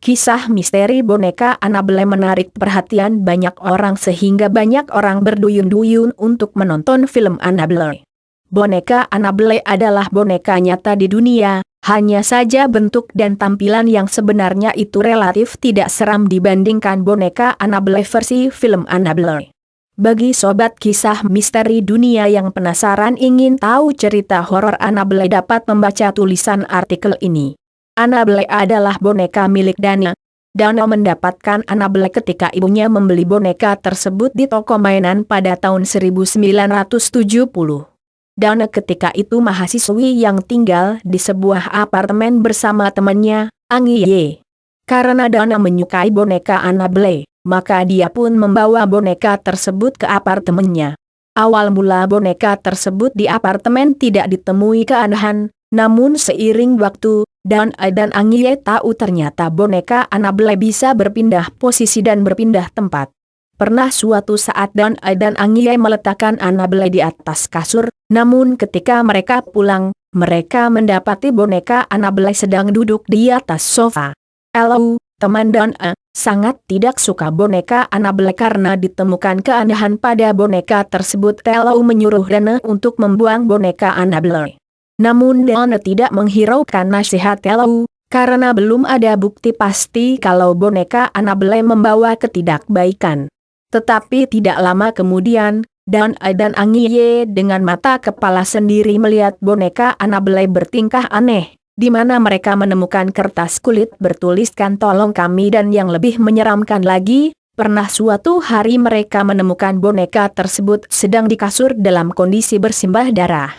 Kisah misteri boneka Annabelle menarik perhatian banyak orang sehingga banyak orang berduyun-duyun untuk menonton film Annabelle. Boneka Annabelle adalah boneka nyata di dunia, hanya saja bentuk dan tampilan yang sebenarnya itu relatif tidak seram dibandingkan boneka Annabelle versi film Annabelle. Bagi sobat kisah misteri dunia yang penasaran ingin tahu cerita horor Annabelle dapat membaca tulisan artikel ini. Annabelle adalah boneka milik Dana. Dana mendapatkan Annabelle ketika ibunya membeli boneka tersebut di toko mainan pada tahun 1970. Dana ketika itu mahasiswi yang tinggal di sebuah apartemen bersama temannya, Angie. Karena Dana menyukai boneka Annabelle, maka dia pun membawa boneka tersebut ke apartemennya. Awal mula boneka tersebut di apartemen tidak ditemui keanehan, namun seiring waktu, Dan Angie tahu ternyata boneka Annabelle bisa berpindah posisi dan berpindah tempat. Pernah suatu saat Dan Angie meletakkan Annabelle di atas kasur, namun ketika mereka pulang, mereka mendapati boneka Annabelle sedang duduk di atas sofa. Elo, teman Dan sangat tidak suka boneka Annabelle karena ditemukan keanehan pada boneka tersebut. Elo menyuruh Dana untuk membuang boneka Annabelle. Namun Dana tidak menghiraukan nasihat Elo, karena belum ada bukti pasti kalau boneka Annabelle membawa ketidakbaikan. Tetapi tidak lama kemudian, Dan Angie dengan mata kepala sendiri melihat boneka Annabelle bertingkah aneh, di mana mereka menemukan kertas kulit bertuliskan "Tolong kami", dan yang lebih menyeramkan lagi, pernah suatu hari mereka menemukan boneka tersebut sedang di kasur dalam kondisi bersimbah darah.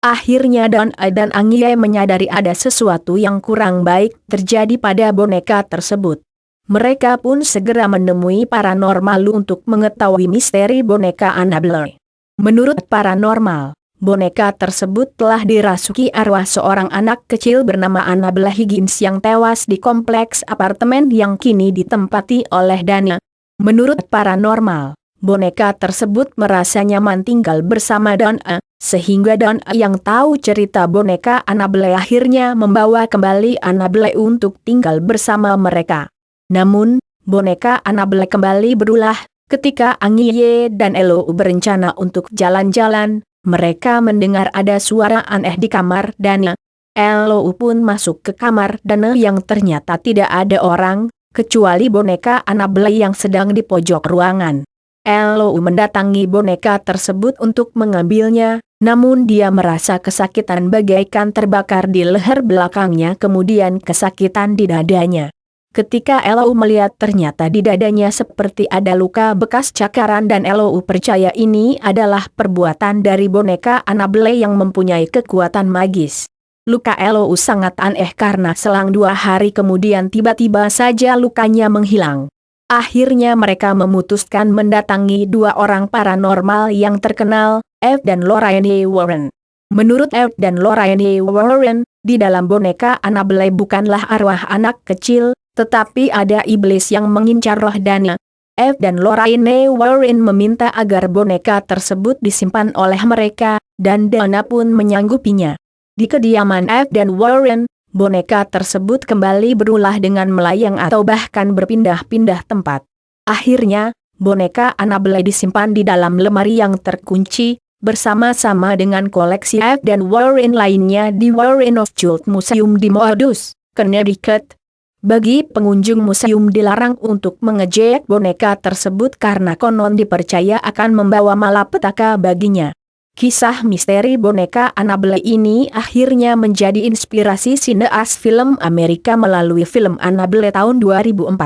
Akhirnya Dan Angie menyadari ada sesuatu yang kurang baik terjadi pada boneka tersebut. Mereka pun segera menemui paranormal untuk mengetahui misteri boneka Annabelle. Menurut paranormal, boneka tersebut telah dirasuki arwah seorang anak kecil bernama Annabelle Higgins yang tewas di kompleks apartemen yang kini ditempati oleh Dana. Menurut paranormal, boneka tersebut merasa nyaman tinggal bersama Dan sehingga Dan yang tahu cerita boneka Annabelle akhirnya membawa kembali Annabelle untuk tinggal bersama mereka. Namun, boneka Annabelle kembali berulah, ketika Angie dan Elo berencana untuk jalan-jalan, mereka mendengar ada suara aneh di kamar Dana. Elo pun masuk ke kamar Dana yang ternyata tidak ada orang, kecuali boneka Annabelle yang sedang di pojok ruangan. Elo mendatangi boneka tersebut untuk mengambilnya, namun dia merasa kesakitan bagaikan terbakar di leher belakangnya kemudian kesakitan di dadanya. Ketika Elo melihat ternyata di dadanya seperti ada luka bekas cakaran dan Elo percaya ini adalah perbuatan dari boneka Annabelle yang mempunyai kekuatan magis. Luka Elo sangat aneh karena selang 2 hari kemudian tiba-tiba saja lukanya menghilang. Akhirnya mereka memutuskan mendatangi 2 orang paranormal yang terkenal, Eve dan Lorraine Warren. Menurut Eve dan Lorraine Warren, di dalam boneka Annabelle bukanlah arwah anak kecil, tetapi ada iblis yang mengincar roh Dana. Eve dan Lorraine Warren meminta agar boneka tersebut disimpan oleh mereka, dan Dana pun menyanggupinya. Di kediaman Eve dan Warren, boneka tersebut kembali berulah dengan melayang atau bahkan berpindah-pindah tempat. Akhirnya, boneka Annabelle disimpan di dalam lemari yang terkunci, bersama-sama dengan koleksi Eve dan Warren lainnya di Warren of Chult Museum di Modus, Connecticut. Bagi pengunjung museum dilarang untuk mengejek boneka tersebut karena konon dipercaya akan membawa malapetaka baginya. Kisah misteri boneka Annabelle ini akhirnya menjadi inspirasi sineas film Amerika melalui film Annabelle tahun 2014.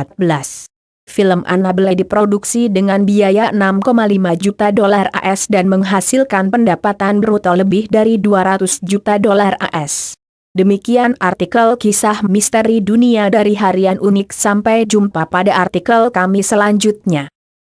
Film Annabelle diproduksi dengan biaya $6,5 juta AS dan menghasilkan pendapatan bruto lebih dari $200 juta AS. Demikian artikel kisah misteri dunia dari Harian Unik. Sampai jumpa pada artikel kami selanjutnya.